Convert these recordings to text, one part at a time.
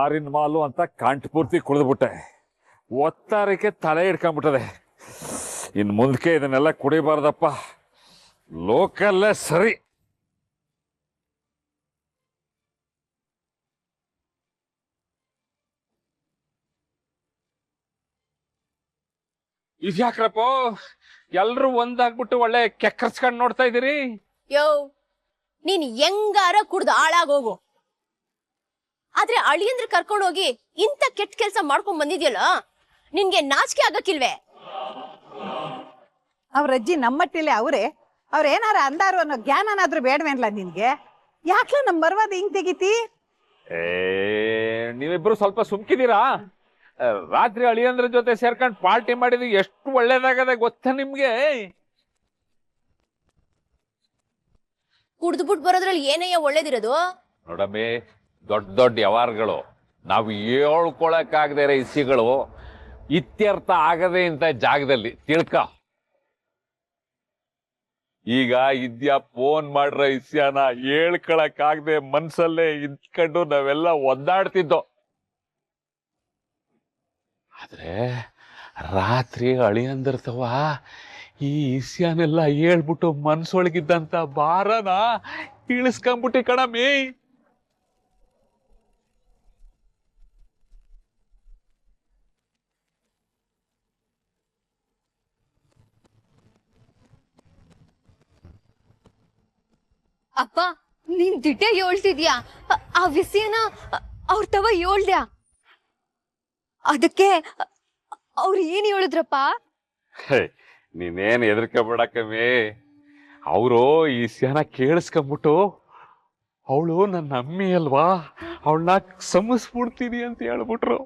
Foreign ಮಾಲು ಅಂತ ಕಂಠ ಪೂರ್ತಿ ಕುಡಿದ್ಬಿಟ್ಟೆ. ಒತ್ತಾರಕ್ಕೆ ತಲೆ ಹಿಡ್ಕೊಂಡ್ಬಿಟ್ಟದೆ. ಇನ್ನು ಮುಂದಕ್ಕೆ ಇದನ್ನೆಲ್ಲ ಕುಡಿಬಾರ್ದಪ್ಪ, ಲೋಕಲ್ಲೇ ಸರಿ. ಇದ್ಯಾಕ್ರಪ್ಪ ಎಲ್ರು ಒಂದಾಗ್ಬಿಟ್ಟು ಒಳ್ಳೆ ಕೆಕ್ಕರ್ಸ್ಕೊಂಡ್ ನೋಡ್ತಾ ಇದೀರಿ? ಯೋ, ನೀನ್ ಹೆಂಗಾರ ಕುಡ್ದು ಹಾಳಾಗೋಗು, ಆದ್ರೆ ಅಳಿಯಂದ್ರ ಕರ್ಕೊಂಡೋಗಿ ಇಂಥ ಕೆಟ್ಟ ಕೆಲ್ಸ ಮಾಡ್ಕೊಂಡ್ ಬಂದಿದ್ಯಲ್ಲ, ನಿನ್ಗೆ ನಾಚಿಕೆ ಆಗಕ್ಕಿಲ್ವೇ? ಅವ್ರ ಅಜ್ಜಿ ನಮ್ಮಟ್ಟಿಲೆ ಅವ್ರೇನಾರ ಅಂದಾರು ಅನ್ನೋ ಜ್ಞಾನನಾದ್ರೂ ಬೇಡವೇನ್ಲ ನಿನ್ಗೆ? ಯಾಕೆ ನಮ್ ಬರವಾದ ಹಿಂಗ್ ತೆಗಿತಿ? ನೀವಿಬ್ರು ಸ್ವಲ್ಪ ಸುಮ್ಕಿದೀರಾ? ರಾತ್ರಿ ಅಳಿಯಂದ್ರ ಜೊತೆ ಸೇರ್ಕೊಂಡ್ ಪಾರ್ಟಿ ಮಾಡಿದ್ವಿ, ಎಷ್ಟು ಒಳ್ಳೇದಾಗದೆ ಗೊತ್ತಾ ನಿಮ್ಗೆ? ಕುಡ್ದ್ಬಿಟ್ ಬರೋದ್ರಲ್ಲಿ ಏನಯ್ಯ ಒಳ್ಳೇದಿರೋದು? ನೋಡಮ್ಮಿ, ದೊಡ್ಡ ದೊಡ್ಡ ವ್ಯವಹಾರಗಳು ನಾವು ಹೇಳ್ಕೊಳಕ್ಕಾಗದೇ ಇರೋ ಇಸಿಗಳು ಇತ್ಯರ್ಥ ಆಗದೆ ಇಂಥ ಜಾಗದಲ್ಲಿ ತಿಳ್ಕ. ಈಗ ಇದ್ಯಾ ಫೋನ್ ಮಾಡ್ರ ಇಸ್ಯಾನ ಹೇಳ್ಕೊಳಕ್ಕಾಗದೆ ಮನ್ಸಲ್ಲೇ ಇದ್ಕೊಂಡು ನಾವೆಲ್ಲ ಒದ್ದಾಡ್ತಿದ್ದೋ. ಆದ್ರೆ ರಾತ್ರಿ ಅಳಿಯಂದಿರ್ತವ ಈ ಇಸ್ಯಾನೆಲ್ಲ ಹೇಳ್ಬಿಟ್ಟು ಮನ್ಸೊಳಗಿದ್ದಂತ ಭಾರನ ಇಳಿಸ್ಕೊಂಬಿಟ್ಟಿ ಕಣಮಿ. ಅಪ್ಪ, ನೀನ್ ದಿಟ್ಟ ಹೇಳ್ತಿದ್ಯಾ? ಆ ವಿಷಯನ ಅವ್ರ ತವ ಹೇಳ್ದ್ಯಾ? ಅದಕ್ಕೆ ಅವ್ರು ಏನ್ ಹೇಳಿದ್ರಪ್ಪ? ನೀನೇನ್ ಹೆದರ್ಕಬೇಡಕಮ್ಮಿ, ಅವರು ಈ ಸ್ಯಾನ ಕೇಳಿಸ್ಕೊಂಬಿಟ್ಟು ಅವಳು ನನ್ನ ಅಮ್ಮಿ ಅಲ್ವಾ, ಅವಳನ್ನ ಸಮಸ್ಬಿಡ್ತೀನಿ ಅಂತ ಹೇಳ್ಬಿಟ್ರು.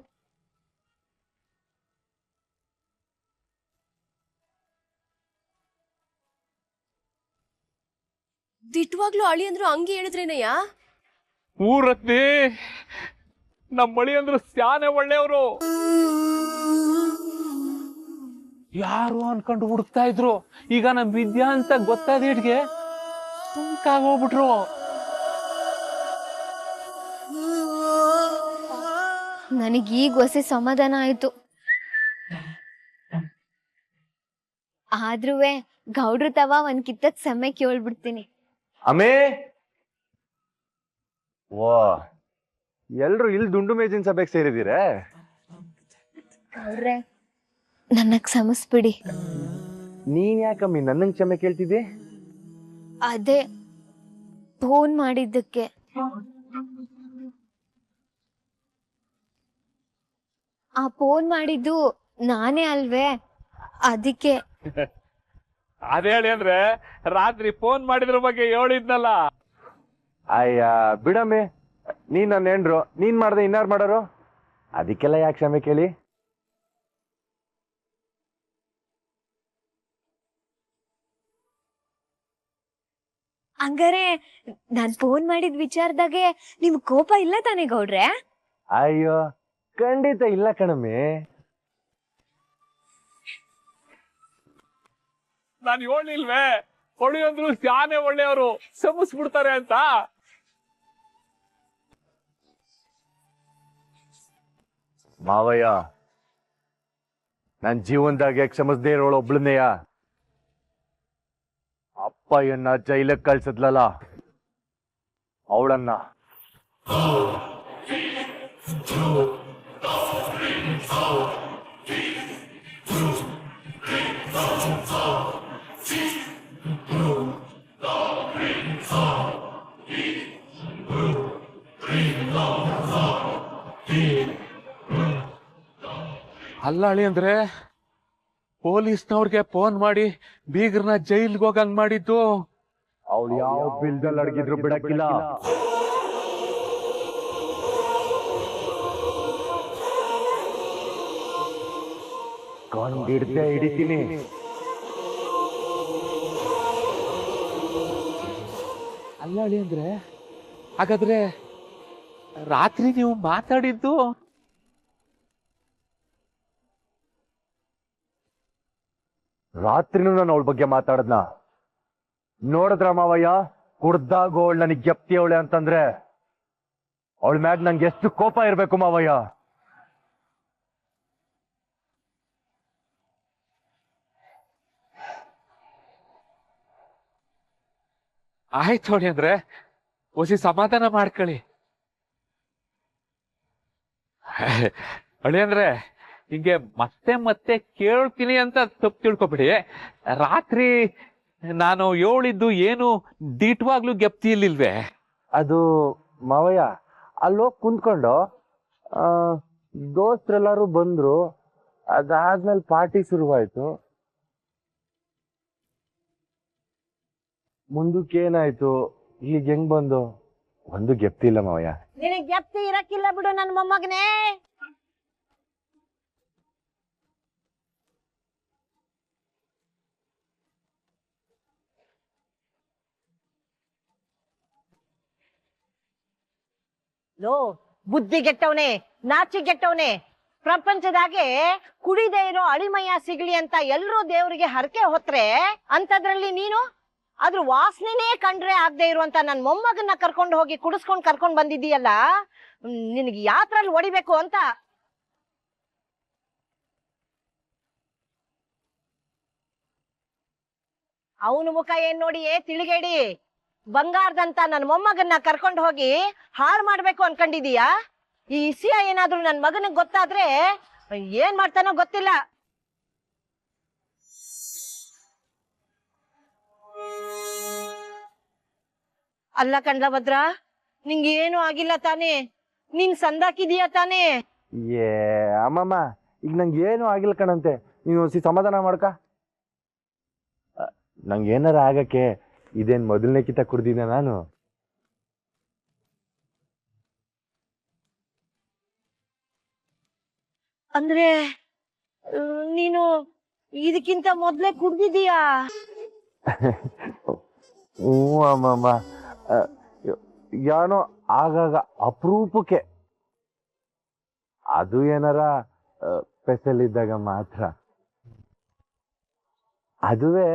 ದಿಟ್ವಾಗ್ಲೂ ಅಳಿಯಂದ್ರು ಹಂಗೆ ಹೇಳಿದ್ರೇನಯ್ಯ? ಊರತ್ನಿ ನಮ್ಮ ಮಳಿ ಅಂದ್ರು ಸ್ಯಾನೆ ಒಳ್ಳೆಯವರು. ಯಾರು ಅನ್ಕೊಂಡು ಹುಡುಕ್ತಾ ಇದ್ರು, ಈಗ ನಮ್ ವಿದ್ಯಾ ಅಂತ ಗೊತ್ತಾದೀಟ್ಗೆ ಸುಮ್ಕಾಗೋಗ್ಬಿಟ್ರು. ನನಗೀಗ ಹೊಸ ಸಮಾಧಾನ ಆಯ್ತು. ಆದ್ರೂ ಗೌಡ್ರ ತವ ಒಂದ್ ಕಿತ್ತಕ್ ಸಮಯಕ್ಕೆ ಹೇಳ್ಬಿಡ್ತೀನಿ. ಅಮೇ, ವಾ, ಎಲ್ರು ಇಲ್ಲಿ ದುಂಡು ಮೇಜಿನ ಸಭೆಗೆ ಸೇರಿದೀರ? ಗೌಡ್ರೆ, ನನ್ನ ಕ್ಷಮಿಸ್ಬಿಡಿ. ನೀನ್ ಯಾಕಮ್ಮಿ ನನ್ನಂಗ್ ಕ್ಷಮೆ ಕೇಳ್ತಿದ್ದೆ? ಅದೇ ಫೋನ್ ಮಾಡಿದ್ದಕ್ಕೆ. ಆ ಫೋನ್ ಮಾಡಿದ್ದು ನಾನೇ ಅಲ್ವೇ, ಅದಕ್ಕೆ. ಅದೇ ಹೇಳಿ ಅಂದ್ರೆ ರಾತ್ರಿ ಫೋನ್ ಮಾಡಿದ್ರ ಬಗ್ಗೆ ಹೇಳಿದ್ನಲ್ಲ. ಅಯ್ಯ ಬಿಡಮ್ಮೆ, ನೀನ್ ನನ್ನ ಹೆಂಡ್ರು, ನೀನ್ ಮಾಡ್ದೆ ಇನ್ನಾರು ಮಾಡೋರು, ಅದಕ್ಕೆಲ್ಲ ಯಾಕೆ ಕ್ಷಮೆ ಕೇಳಿ? ಹಂಗಾರೆ ನಾನ್ ಫೋನ್ ಮಾಡಿದ ವಿಚಾರದಾಗೆ ನಿಮ್ ಕೋಪ ಇಲ್ಲ ತಾನೇ ಗೌಡ್ರೆ? ಅಯ್ಯೋ ಖಂಡಿತ ಇಲ್ಲ ಕಣಮ್ಮೆ. ನಾನು ಹೇಳಿಲ್ವೇ ಹೊಳಿಯಂದ್ರು ಸ್ಯಾನೆ ಒಳ್ಳೆಯವರು, ಸಮಸ್ಬಿಡ್ತಾರೆ ಅಂತ? ಮಾವಯ್ಯ, ನನ್ ಜೀವನದಾಗೆ ಕ್ಷಮಿಸದೇ ಇರೋಳು ಒಬ್ಳನ್ನೆಯ ಅಪ್ಪಯ್ಯನ್ನ ಜೈಲಕ್ಕೆ ಕಳ್ಸದ್ಲಲ್ಲ, ಅವಳನ್ನ. ಅಲ್ಲ ಅಳಿ ಅಂದ್ರೆ ಪೊಲೀಸ್ನವ್ರಿಗೆ ಫೋನ್ ಮಾಡಿ ಬೀಗ್ರನ್ನ ಜೈಲ್ಗೆ ಹೋಗಂಗ್ ಮಾಡಿದ್ದು ಅವಳು ಯಾವ ಬಿಲ್ದಲ್ಲಿ ಅಡಗಿದ್ರು ಬಿಡಕ್ಕಿಲ್ಲ. ಕಂಡಿಡ್ದೆ ಹಿಡಿತೀನಿ. ಅಲ್ಲ ಅಳಿ ಅಂದ್ರೆ ಹಾಗಾದ್ರೆ ರಾತ್ರಿ ನೀವು ಮಾತಾಡಿದ್ದು? ರಾತ್ರಿನೂ ನಾನು ಅವಳ ಬಗ್ಗೆ ಮಾತಾಡದ್ನ ನೋಡಿದ್ರ ಮಾವಯ್ಯ? ಕುಡ್ದಾಗ ಅವಳು ನನಗೆ ಗೆಪ್ತಿ ಅವಳೆ ಅಂತಂದ್ರೆ ಅವಳ ಮ್ಯಾಗ ನಂಗೆ ಎಷ್ಟು ಕೋಪ ಇರ್ಬೇಕು ಮಾವಯ್ಯ. ಆಯ್ತು ನೋಡಿ ಅಂದ್ರೆ ಒಸಿ ಸಮಾಧಾನ ಮಾಡ್ಕೊಳ್ಳಿ. ಅಳಿ ಅಂದ್ರೆ ಹಿಂಗೆ ಮತ್ತೆ ಮತ್ತೆ ಕೇಳ್ತೀನಿ ಅಂತ ತಪ್ಪು ತಿಳ್ಕೊಬಿಡಿ. ರಾತ್ರಿ ನಾನು ಹೇಳಿದ್ದು ಏನು ದೀಟವಾಗ್ಲೂ ಗೆಪ್ತಿ ಇರ್ಲಿಲ್ವೇ? ಅದು ಮಾವಯ್ಯ ಅಲ್ಲೋಗಿ ಕುಂತ್ಕೊಂಡು ದೋಸ್ತರೆಲ್ಲರೂ ಬಂದ್ರು. ಅದಾದ್ಮೇಲೆ ಪಾರ್ಟಿ ಶುರುವಾಯ್ತು. ಮುಂದಕ್ಕೆ ಏನಾಯ್ತು, ಈಗ ಹೆಂಗ್ ಬಂದು ಒಂದು ಗೆಪ್ತಿಲ್ಲ ಮಾವಯ್ಯ. ನಿನಗೆ ಗೆಪ್ತಿ ಇರಕ್ಕಿಲ್ಲ ಬಿಡು ನನ್ನ ಮೊಮ್ಮಗನೇ. ಲೋ ಬುದ್ಧಿ ಗೆಟ್ಟವನೇ, ನಾಚಿ ಗೆಟ್ಟವನೇ, ಪ್ರಪಂಚದಾಗೆ ಕುಡಿದೇ ಇರೋ ಅಳಿಮಯ್ಯ ಸಿಗ್ಲಿ ಅಂತ ಎಲ್ರೂ ದೇವರಿಗೆ ಹರಕೆ ಹೊತ್ರೆ ಅಂತದ್ರಲ್ಲಿ ನೀನು ಅದ್ರ ವಾಸನೆನೇ ಕಂಡ್ರೆ ಆಗದೆ ಇರುವಂತ ನನ್ ಮೊಮ್ಮಗನ್ನ ಕರ್ಕೊಂಡು ಹೋಗಿ ಕುಡಿಸ್ಕೊಂಡ್ ಕರ್ಕೊಂಡ್ ಬಂದಿದ್ದೀಯಲ್ಲ, ನಿನಗೆ ಯಾತ್ರಲ್ಲಿ ಹೊಡಿಬೇಕು ಅಂತ. ಅವನ ಮುಖ ಏನ್ ನೋಡಿಯೇ ತಿಳಿಗೇಡಿ, ಬಂಗಾರದಂತ ನನ್ ಮೊಮ್ಮಗನ್ನ ಕರ್ಕೊಂಡು ಹೋಗಿ ಹಾಳು ಮಾಡ್ಬೇಕು ಅನ್ಕೊಂಡಿದೀಯಾ? ಈ ವಿಷಯ ಏನಾದ್ರೂ ನನ್ ಮಗನಿಗೆ ಗೊತ್ತಾದ್ರೆ ಏನ್ ಮಾಡ್ತಾನೋ ಗೊತ್ತಿಲ್ಲ. ಅಲ್ಲ ಕಂಡ್ಲ ಭದ್ರ, ನಿಂಗೆ ಏನು ಆಗಿಲ್ಲ ತಾನೇ? ನೀನ್ ಸಂದಾಕಿದೀಯ ತಾನೇ? ಏ ಅಮ್ಮಮ್ಮ, ಈಗ ನಂಗೆ ಏನು ಆಗಿಲ್ಲ ಕಣಂತೆ, ನೀನು ಒಂದ್ಸಿ ಸಮಾಧಾನ ಮಾಡ್ಕ. ನಂಗೆ ಏನಾರ ಆಗಕ್ಕೆ ಇದೇನ್ ಮೊದಲನೇ ಕಿತ ಕುಡ್ದಿನ ನಾನು? ಅಂದ್ರೆ ನೀನು ಇದಕ್ಕಿಂತ ಮೊದ್ಲೇ ಕುಡ್ದಿದೀಯಾ? ಹ್ಞೂ ಅಮ್ಮಮ್ಮ, ಏನೋ ಆಗಾಗ ಅಪರೂಪಕ್ಕೆ, ಅದು ಏನಾರ ಸ್ಪೆಷಲ್ ಇದ್ದಾಗ ಮಾತ್ರ. ಅದುವೇ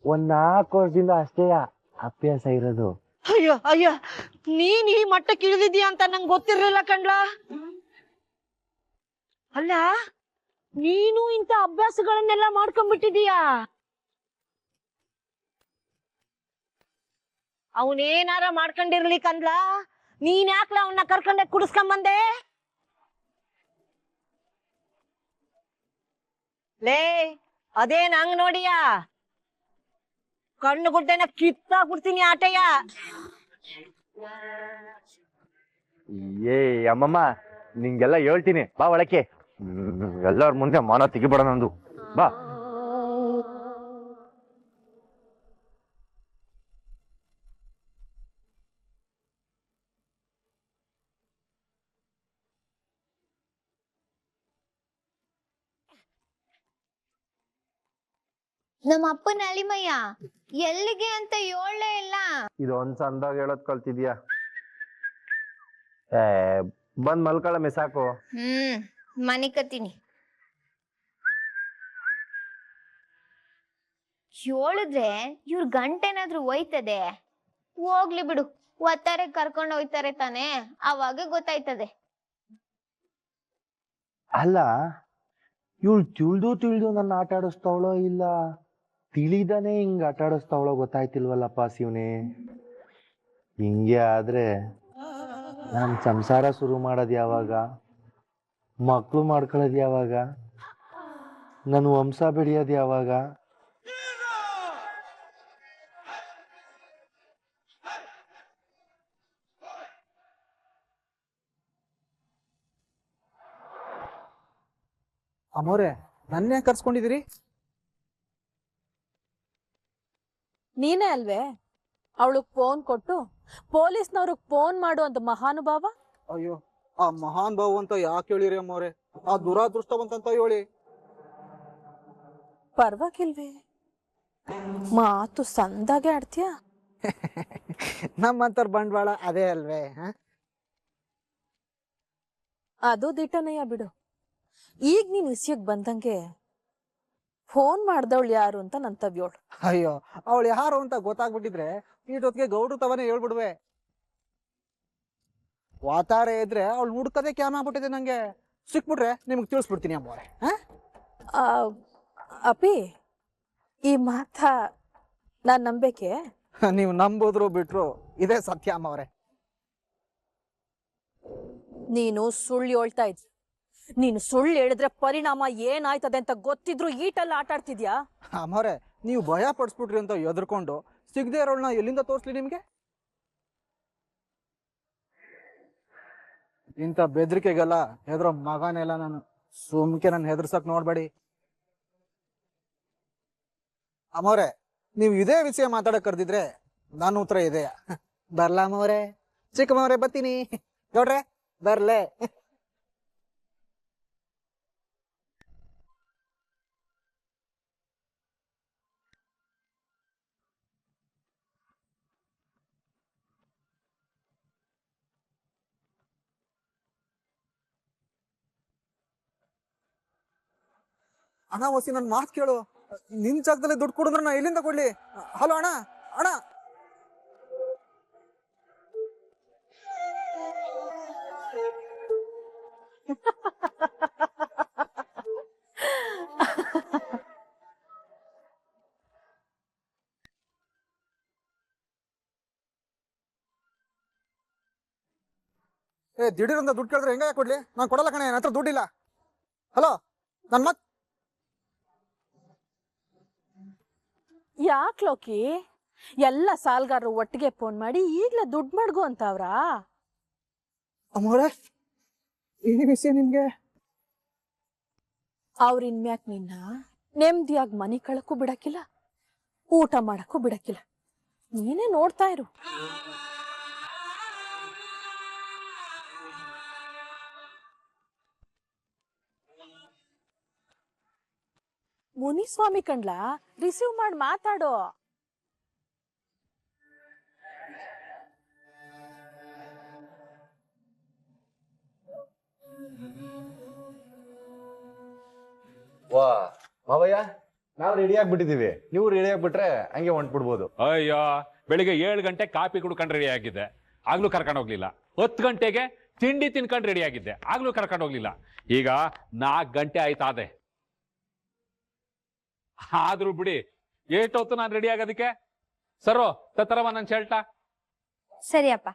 4 ವರ್ಷದಿಂದ ಅಷ್ಟೇ ಅಭ್ಯಾಸ ಇರೋದು. ಅಯ್ಯೋ ಅಯ್ಯೋ, ನೀನ್ ಈ ಮಟ್ಟಕ್ಕೆ ಇಳಿದಿದ್ಯಾ ಅಂತ ನಂಗೆ ಗೊತ್ತಿರ್ಲಿಲ್ಲ ಕಣ್ಲಾ. ಅಲ್ಲ, ನೀನು ಇಂಥ ಅಭ್ಯಾಸಗಳನ್ನೆಲ್ಲ ಮಾಡ್ಕೊಂಡ್ಬಿಟ್ಟಿದೀಯಾ? ಅವನೇನಾರ ಮಾಡ್ಕೊಂಡಿರ್ಲಿ ಕಂದ್ಲಾ, ನೀನ್ ಯಾಕ್ಲ ಅವನ್ನ ಕರ್ಕೊಂಡೆ ಕುಡಿಸ್ಕೊಂಬಂದೆ? ಲೇ, ಅದೇನ್ ಹಂಗ್ ನೋಡಿಯಾ? ಕಣ್ಣು ಗುಡ್ಡೆನ ಕಿತ್ತಾಕ್ಬಿಡ್ತೀನಿ ಆಟಯ್ಯ. ಏ ಅಮ್ಮಮ್ಮ, ನಿಂಗೆಲ್ಲ ಹೇಳ್ತೀನಿ, ಬಾ ಒಳಕ್ಕೆ. ಎಲ್ಲರ ಮುಂದೆ ಮಾನ ತೆಗಿಬೇಡ ನಂದು, ಬಾ. ನಮ್ಮ ಅಪ್ಪನ ಅಳಿಮಯ್ಯ ಎಲ್ಲಿಗೆ ಅಂತ ಹೇಳಲೇ ಇಲ್ಲ. ಇದು ಒಂದ್ ಸಂದಾಗ ಹೇಳೋದ್ ಕಲ್ತಿದ್ಯಾ? ಬಂದ್ ಮಲ್ಕೊಳಮೆ ಸಾಕು. ಮನಿಕತ್ತೀನಿ. ಹೇಳಿದ್ರೆ ಇವ್ರ ಗಂಟೆನಾದ್ರೂ ಹೋಯ್ತದೆ. ಹೋಗ್ಲಿ ಬಿಡು, ಒತ್ತಾರೆ ಕರ್ಕೊಂಡು ಹೋಯ್ತಾರೆ ತಾನೆ, ಅವಾಗ ಗೊತ್ತಾಯ್ತದೆ. ಅಲ್ಲ, ಇವಳು ತಿಳಿದು ನನ್ನ ಆಟ ಆಡಿಸ್ತಾವಳೋ ಇಲ್ಲ ತಿಳಿದಾನೆ ಹಿಂಗ್ ಆಟ ಆಡಿಸ್ತಾವಳೋ ಗೊತ್ತಾಯ್ತಿಲ್ವಲ್ಲಪ್ಪ ಶಿವನೇ. ಹಿಂಗೆ ಆದ್ರೆ ನಾನ್ ಸಂಸಾರ ಶುರು ಮಾಡೋದ್ ಯಾವಾಗ? ಮಕ್ಳು ಮಾಡ್ಕೊಳ್ಳೋದ್ ಯಾವಾಗ? ನನ್ನ ವಂಶ ಬೆಳೆಯೋದ್ ಯಾವಾಗ? ಅಮ್ಮೋರೆ, ನನ್ನೇ ಕರ್ಸ್ಕೊಂಡಿದ್ದೀರಿ? ನೀನೇ ಅಲ್ವೇ ಅವಳಿಗೆ ಫೋನ್ ಕೊಟ್ಟು ಪೊಲೀಸ್ನವ್ರಿಗೆ ಫೋನ್ ಮಾಡು ಅಂತ ಮಹಾನುಭಾವ? ಅಯ್ಯೋ, ಆ ಮಹಾನ್ ಭಾವ ಅಂತ ಯಾಕೆ ಹೇಳಿರಿ ಅಮ್ಮೋರೆ? ಆ ದುರಾದೃಷ್ಟವಂತ ಹೇಳಿ. ಪರ್ವಾಗಿಲ್ವೇ, ಮಾತು ಸಂದಾಗೆ ಆಡ್ತೀಯ. ನಮ್ಮಂತರ್ ಬಂಡವಾಳ ಅದೇ ಅಲ್ವೇ? ಅದು ದಿಟ್ಟನಯ್ಯ ಬಿಡು. ಈಗ ನೀನ್ ವಿಷಯಕ್ಕೆ ಬಂದಂಗೆ ಫೋನ್ ಮಾಡ್ದವಳು ಯಾರು ಅಂತ ನಂತವ್ಯೋಳು. ಅಯ್ಯೋ, ಅವಳು ಯಾರು ಅಂತ ಗೊತ್ತಾಗ್ಬಿಟ್ಟಿದ್ರೆ ಈಟೊತ್ತಿಗೆ ಗೌಡ್ರು ತವನೇ ಹೇಳ್ಬಿಡ್ವೆ. ವಾತಾರೆ ಇದ್ರೆ ಅವಳು ಹುಡ್ಕದೆ ಕ್ಯಾಮ್ ಆಗ್ಬಿಟ್ಟಿದೆ ನಂಗೆ. ಸಿಕ್ಬಿಟ್ರೆ ನಿಮ್ಗೆ ತಿಳಿಸ್ಬಿಡ್ತೀನಿ ಅಮ್ಮವ್ರೆ. ಆ, ಅಪಿ ಈ ಮಾತ ನಾನ್ ನಂಬೇಕೆ? ನೀವು ನಂಬೋದ್ರು ಬಿಟ್ರು ಇದೇ ಸತ್ಯ ಅಮ್ಮವ್ರೆ. ನೀನು ಸುಳ್ಳು ಹೇಳ್ತಾ ಇದ್ಯ. ನೀನು ಸುಳ್ಳು ಹೇಳಿದ್ರೆ ಪರಿಣಾಮ ಏನಾಯ್ತದೆ ಅಂತ ಗೊತ್ತಿದ್ರು ಈಟೆಲ್ಲ ಆಟ ಆಡ್ತಿದ್ಯಾ? ಅಮ್ಮವ್ರೆ, ನೀವು ಭಯ ಪಡಿಸ್ಬಿಟ್ರಿ ಅಂತ ಎದ್ರಕೊಂಡು ಸಿಗದೆ ಇರೋಳನ್ನ ಎಲ್ಲಿಂದ ತೋರಿಸ್ಲಿ ನಿಮ್ಗೆ? ಇಂಥ ಬೆದರಿಕೆಗೆಲ್ಲ ಹೆದರೋ ಮಗನೆಲ್ಲ ನಾನು. ಸುಮ್ಕೆ ನನ್ನ ಹೆದರ್ಸಕ್ ನೋಡ್ಬೇಡಿ ಅಮ್ಮವ್ರೆ. ನೀವು ಇದೇ ವಿಷಯ ಮಾತಾಡಕ್ ಕರೆದಿದ್ರೆ ನಾನು ಉತ್ತರ ಇದೆ. ಬರ್ಲಾ ಅಮ್ಮವ್ರೆ? ಚಿಕ್ಕಮ್ಮವ್ರೆ ಬರ್ತೀನಿ. ನೋಡ್ರೆ ಬರ್ಲೆ. ಅಣ್ಣ ಹೊಸಿ ನನ್ ಮಾತು ಕೇಳು. ನಿನ್ ಜಾಗದಲ್ಲಿ ದುಡ್ಡು ಕೊಡಿದ್ರೆ ನಾ ಎಲ್ಲಿಂದ ಕೊಡ್ಲಿ? ಹಲೋ ಅಣ್ಣ, ಅಣ್ಣ. ದಿಢೀರಂತ ದುಡ್ಡು ಕೇಳಿದ್ರೆ ಹೆಂಗ ಕೊಡ್ಲಿ? ನಾನು ಕೊಡಲ್ಲ ಕಣೆ, ನನ್ನ ಹತ್ರ ದುಡ್ಡಿಲ್ಲ. ಹಲೋ, ನನ್ ಮತ್ ಯಾಕೆ ಲೋಕಿ ಎಲ್ಲ ಸಾಲ್ಗಾರರು ಒಟ್ಟಿಗೆ ಫೋನ್ ಮಾಡಿ ಈಗ್ಲೇ ದುಡ್ಡು ಮಾಡ್ಗೋ ಅಂತವ್ರ? ಅಮ್ಮವ್ರೆ, ಈ ವಿಷಯ ನಿಮ್ಗೆ? ಅವ್ರ ಇನ್ಮ್ಯಾಕ್ ನಿನ್ನ ನೆಮ್ಮದಿಯಾಗಿ ಮನೆ ಕಳಕ್ಕೂ ಬಿಡಕ್ಕಿಲ್ಲ, ಊಟ ಮಾಡಕ್ಕೂ ಬಿಡಕ್ಕಿಲ್ಲ. ನೀನೇ ನೋಡ್ತಾ ಇರು. ಮುನಿಸ್ವಾಮಿ ಕಂಡ್ಲಾ, ರಿಸೀವ್ ಮಾಡಿ ಮಾತಾಡೋ. ವಾ ಮಾವಯ್ಯ, ನಾವು ರೆಡಿ ಆಗ್ಬಿಟ್ಟಿದೀವಿ. ನೀವು ರೆಡಿ ಆಗ್ಬಿಟ್ರೆ ಹಂಗೆ ಹೊಂಟ್ಬಿಡ್ಬೋದು. ಅಯ್ಯೋ, ಬೆಳಿಗ್ಗೆ 7 ಗಂಟೆ ಕಾಫಿ ಕುಡ್ಕೊಂಡು ರೆಡಿ ಆಗಿದ್ದೆ, ಆಗ್ಲೂ ಕರ್ಕೊಂಡು ಹೋಗ್ಲಿಲ್ಲ. 10 ಗಂಟೆಗೆ ತಿಂಡಿ ತಿನ್ಕೊಂಡು ರೆಡಿ ಆಗಿದ್ದೆ, ಆಗ್ಲೂ ಕರ್ಕೊಂಡು ಹೋಗ್ಲಿಲ್ಲ. ಈಗ 4 ಗಂಟೆ ಆಯ್ತಾದೆ. ಆದ್ರೂ ಬಿಡಿ, ಎಷ್ಟೊತ್ತು ನಾನು ರೆಡಿ ಆಗೋದಕ್ಕೆ? ಸರೋ ತತ್ತರವ ನನ್ನ ಶರ್ಟ. ಸರಿ ಅಪ್ಪ.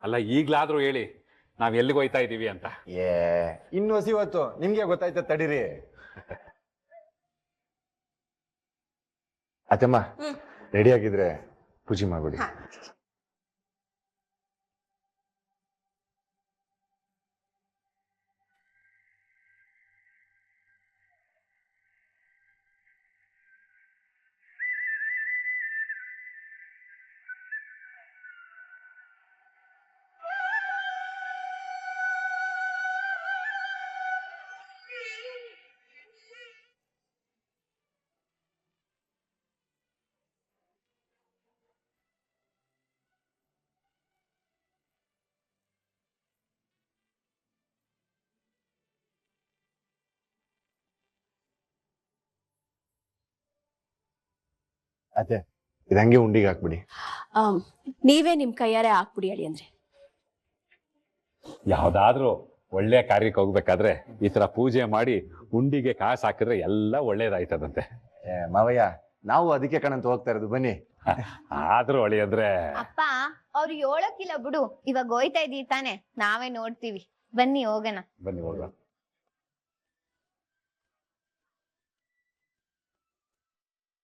ಅಲ್ಲ, ಈಗ್ಲಾದ್ರೂ ಹೇಳಿ ನಾವ್ ಎಲ್ಲಿಗೆ ಹೋಯ್ತಾ ಇದೀವಿ ಅಂತ. ಇನ್ನು ಹೊಸಿ ಹೊತ್ತು ನಿಮ್ಗೆ ಗೊತ್ತಾಯ್ತ ತಡೀರಿ. ಅತ್ತಮ್ಮ, ರೆಡಿ ಆಗಿದ್ರೆ ಪೂಜೆ ಮಾಡ್ಬಿಡಿ. ಅದೇ ಇದಂಗೆ ಉಂಡಿಗೆ ಹಾಕ್ಬಿಡಿ. ನೀವೇ ನಿಮ್ ಕೈಯಾರೆ ಹಾಕ್ಬಿಡಿ ಅಳಿ ಅಂದ್ರೆ. ಯಾವ್ದಾದ್ರೂ ಒಳ್ಳೆ ಕಾರ್ಯಕ್ಕೆ ಹೋಗ್ಬೇಕಾದ್ರೆ ಈ ತರ ಪೂಜೆ ಮಾಡಿ ಉಂಡಿಗೆ ಕಾಸು ಹಾಕಿದ್ರೆ ಎಲ್ಲ ಒಳ್ಳೇದಾಯ್ತದಂತೆ. ಮಾವಯ್ಯ, ನಾವು ಅದಕ್ಕೆ ಕಣಂತ ಹೋಗ್ತಾ ಇರೋದು, ಬನ್ನಿ. ಆದ್ರೂ ಒಳ್ಳೆ ಅಂದ್ರೆ ಅಪ್ಪ, ಅವ್ರು ಹೇಳಕ್ಕಿಲ್ಲ ಬಿಡು. ಇವಾಗ ಹೋಯ್ತಾ ಇದೀವಿ ತಾನೆ, ನಾವೇ ನೋಡ್ತೀವಿ. ಬನ್ನಿ ಹೋಗೋಣ. ಬನ್ನಿ ಹೋಗೋಣ.